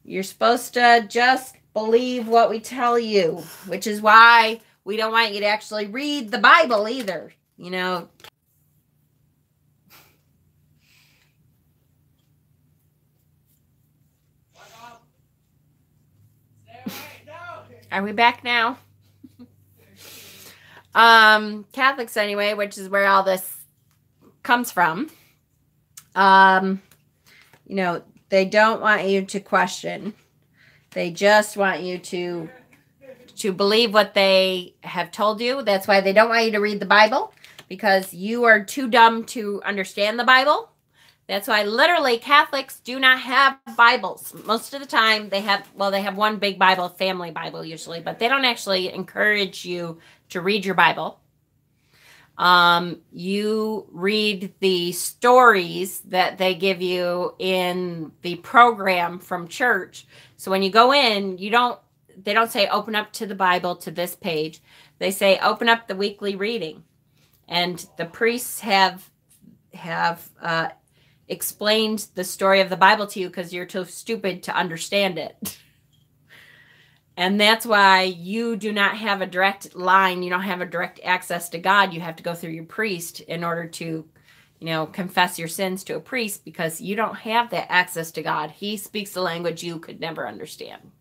S1: You're supposed to just believe what we tell you, which is why we don't want you to actually read the Bible either. Are we back now? Catholics anyway, which is where all this comes from. They don't want you to question. They just want you to believe what they have told you. That's why they don't want you to read the Bible, because you are too dumb to understand the Bible. That's why literally Catholics do not have Bibles. Most of the time they have one big Bible, family Bible usually, but they don't actually encourage you to read your Bible. You read the stories that they give you in the program from church. So when you go in, they don't say open up to the Bible to this page. They say open up the weekly reading. And the priests have explained the story of the Bible to you because you're too stupid to understand it. And that's why you do not have a direct line. You don't have a direct access to God. You have to go through your priest in order to, confess your sins to a priest, because you don't have that access to God. He speaks the language you could never understand.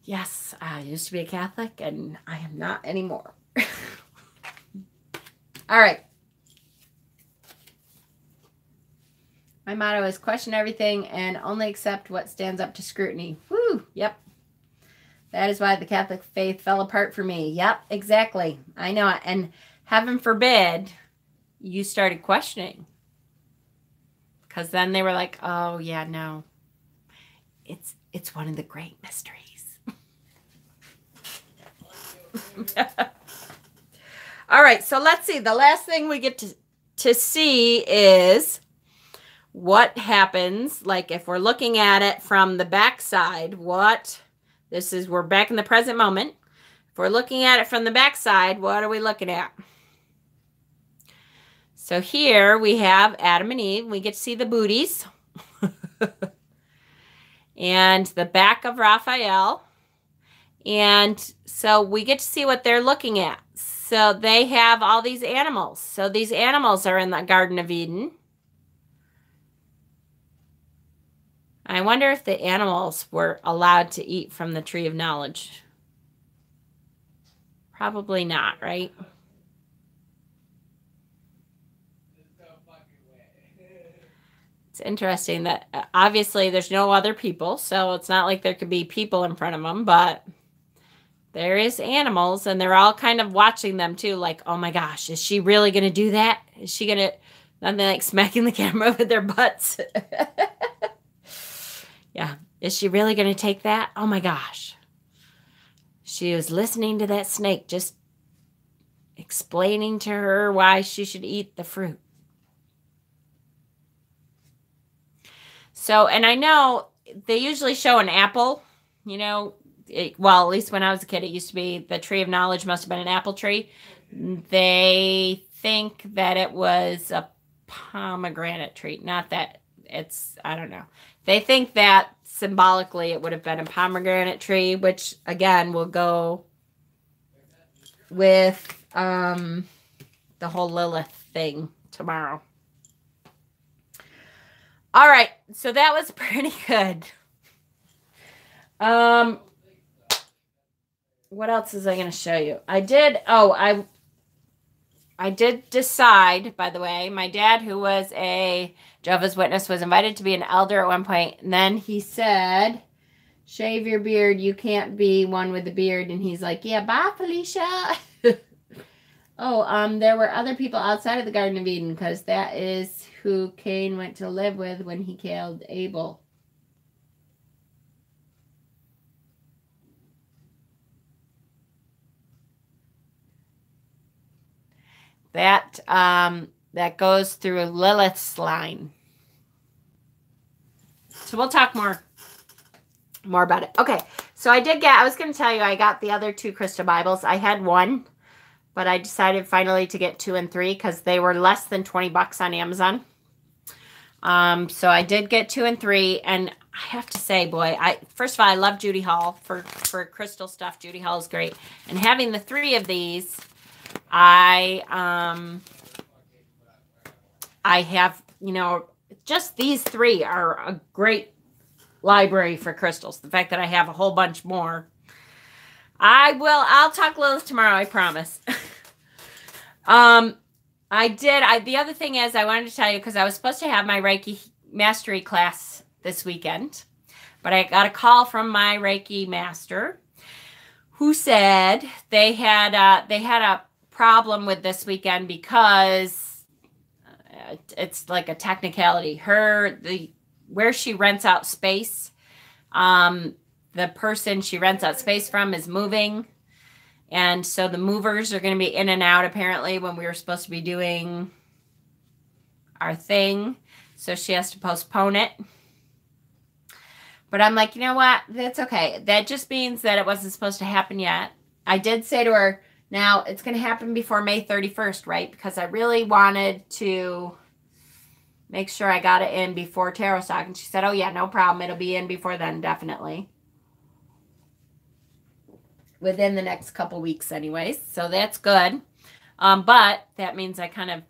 S1: Yes, I used to be a Catholic, and I am not anymore. All right. My motto is question everything and only accept what stands up to scrutiny. Woo, yep. That is why the Catholic faith fell apart for me. Yep, exactly. I know it. And heaven forbid you started questioning. Because then they were like, oh, yeah, no. It's one of the great mysteries. All right, so let's see. The last thing we get to see is what happens, like if we're looking at it from the back side, we're back in the present moment. If we're looking at it from the back side, what are we looking at? So here we have Adam and Eve. We get to see the booties. And the back of Raphael. And so we get to see what they're looking at. So they have all these animals. So these animals are in the Garden of Eden. I wonder if the animals were allowed to eat from the tree of knowledge. Probably not, right? It's interesting that obviously there's no other people, so it's not like there could be people in front of them, but there is animals, and they're all kind of watching them too, like, oh my gosh, is she really going to do that? Is she going to, then they're like smacking the camera with their butts. Yeah. Is she really going to take that? Oh my gosh. She was listening to that snake, just explaining to her why she should eat the fruit. So, and I know they usually show an apple, well, at least when I was a kid, it used to be the tree of knowledge must have been an apple tree. They think that it was a pomegranate tree. Not that I don't know. They think that symbolically it would have been a pomegranate tree, which again will go with the whole Lilith thing tomorrow. All right, so that was pretty good. What else is I going to show you? I did decide, by the way, my dad, who was a Jehovah's Witness, was invited to be an elder at one point, and then he said, shave your beard, you can't be one with a beard, and he's like, yeah, bye, Felicia. There were other people outside of the Garden of Eden, because that is who Cain went to live with when he killed Abel. That goes through Lilith's line. So we'll talk more about it. Okay, so I was going to tell you, I got the other 2 crystal Bibles. I had one, but I decided finally to get 2 and 3 because they were less than $20 on Amazon. So I did get 2 and 3, and I have to say, boy, first of all, I love Judy Hall for crystal stuff. Judy Hall is great. And having the 3 of these, I have, just these 3 are a great library for crystals. The fact that I have a whole bunch more. I'll talk Lilith tomorrow, I promise. The other thing is I wanted to tell you, because I was supposed to have my Reiki mastery class this weekend, but I got a call from my Reiki master who said they had a problem with this weekend because it's like a technicality. Where she rents out space, the person she rents out space from is moving, And so the movers are going to be in and out apparently when we were supposed to be doing our thing. So she has to postpone it. But I'm like, you know what? That's okay. That just means that it wasn't supposed to happen yet. I did say to her, now it's going to happen before May 31st, right? Because I really wanted to make sure I got it in before Tarot Stock. And she said, oh yeah, no problem. It'll be in before then, definitely. Within the next couple weeks anyways. So that's good. But that means I kind of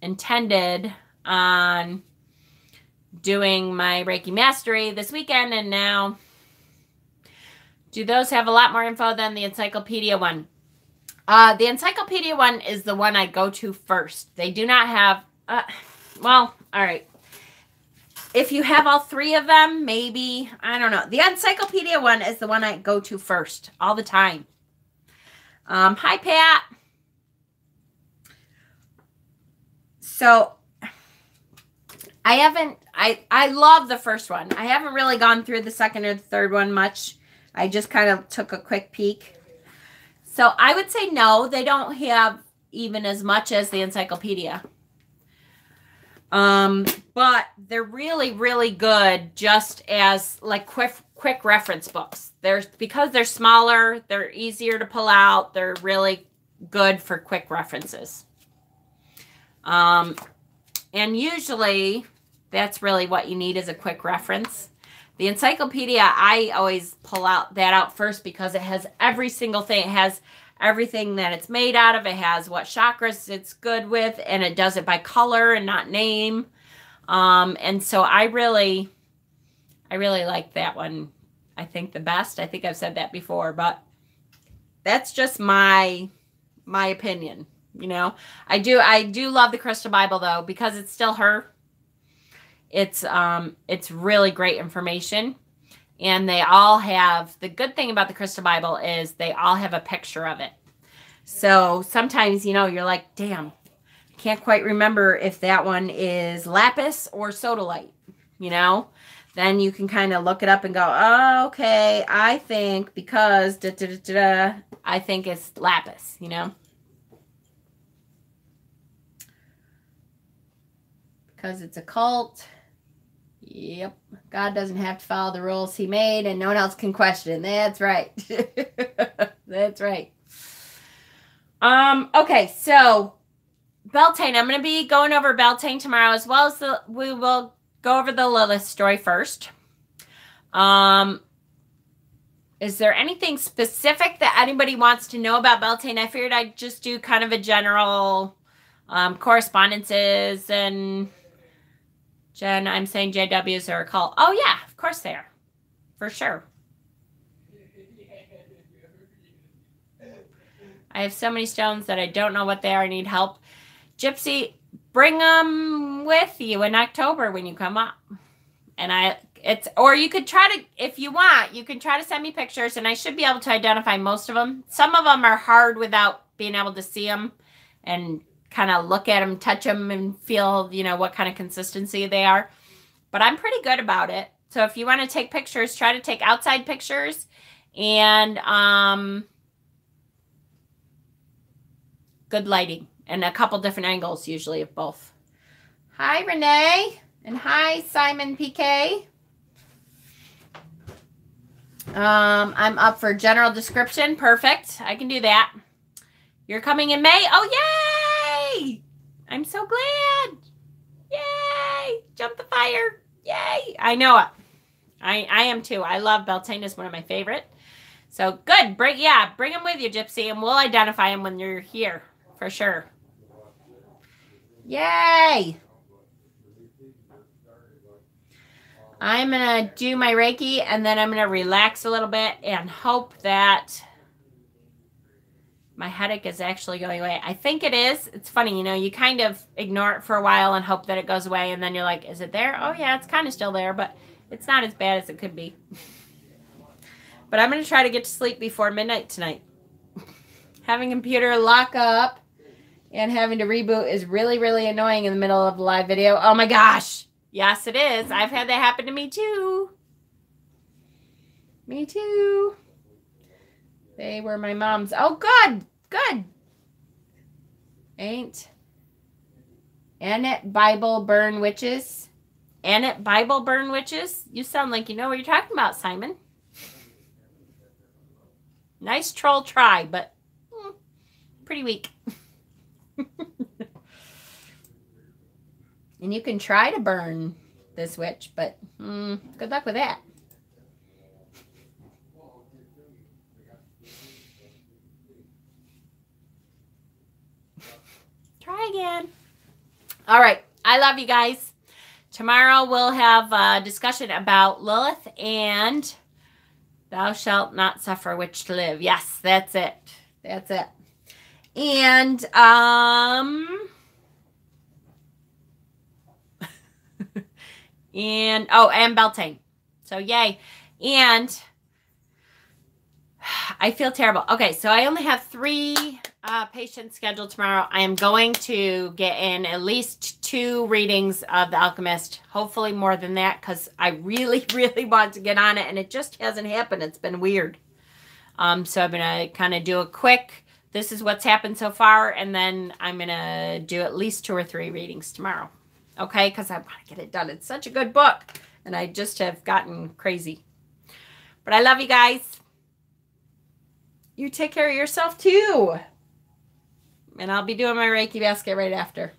S1: intended on doing my Reiki Mastery this weekend, and now do those have a lot more info than the encyclopedia one? The encyclopedia one is the one I go to first. They do not have, well, all right. If you have all three of them, maybe, I don't know. The encyclopedia one is the one I go to first all the time. Hi, Pat. So I love the first one. I haven't really gone through the second or the third one much. I just kind of took a quick peek. So I would say no, they don't have even as much as the encyclopedia. But they're really, really good just as like quick reference books. Because they're smaller, they're easier to pull out. They're really good for quick references. And usually that's really what you need is a quick reference. The encyclopedia, I always pull that out first because it has every single thing. It has everything that it's made out of. It has what chakras it's good with, and it does it by color and not name. And so I really like that one. I think the best. I think I've said that before, but that's just my opinion. You know, I do love the Crystal Bible though, because it's still her. It's really great information, and they all have, the good thing about the Crystal Bible is they all have a picture of it. So sometimes, you know, you're like, damn, can't quite remember if that one is lapis or sodalite, you know, then you can kind of look it up and go, oh, okay, I think because I think it's lapis, you know. Because it's a cult. Yep. God doesn't have to follow the rules he made, and no one else can question. That's right. That's right. Okay, so Beltane. I'm going to be going over Beltane tomorrow, as well as we will go over the Lilith story first. Is there anything specific that anybody wants to know about Beltane? I figured I'd just do kind of a general correspondences and... Jen, I'm saying JWs are a cult. Oh, yeah, of course they are. For sure. I have so many stones that I don't know what they are. I need help. Gypsy, bring them with you in October when you come up. And or you could try to, if you want, you can try to send me pictures, and I should be able to identify most of them. Some of them are hard without being able to see them and kind of look at them, touch them, and feel, you know, what kind of consistency they are. But I'm pretty good about it. So if you want to take pictures, try to take outside pictures and good lighting and a couple different angles usually of both. Hi, Renee. And hi, Simon PK. I'm up for general description. Perfect. I can do that. You're coming in May? Oh, yay! I'm so glad. Yay! Jump the fire. Yay! I know it. I am too. I love Beltane. Is one of my favorite. So good. Bring them with you, Gypsy, and we'll identify them when you're here for sure. Yay! I'm going to do my Reiki, and then I'm going to relax a little bit and hope that my headache is actually going away. I think it is. It's funny, you know, you kind of ignore it for a while and hope that it goes away, and then you're like, is it there? Oh, yeah, it's kind of still there, but it's not as bad as it could be. But I'm going to try to get to sleep before midnight tonight. Having a computer lock up and having to reboot is really, really annoying in the middle of a live video. Oh, my gosh. Yes, it is. I've had that happen to me, too. Me, too. They were my mom's. Oh, good. Good. Ain't it Bible burn witches? Ain't it Bible burn witches? You sound like you know what you're talking about, Simon. Nice troll try, but pretty weak. And you can try to burn this witch, but good luck with that. Try again. All right. I love you guys. Tomorrow we'll have a discussion about Lilith and thou shalt not suffer a witch to live. Yes, that's it. That's it. And and Beltane. So yay. And I feel terrible. Okay, so I only have 3 patients scheduled tomorrow. I am going to get in at least 2 readings of The Alchemist. Hopefully more than that, because I really, really want to get on it, and it just hasn't happened. It's been weird. So I'm going to kind of do a quick, this is what's happened so far, and then I'm going to do at least 2 or 3 readings tomorrow. Okay, because I want to get it done. It's such a good book, and I just have gotten crazy. But I love you guys. You take care of yourself too. And I'll be doing my Reiki basket right after.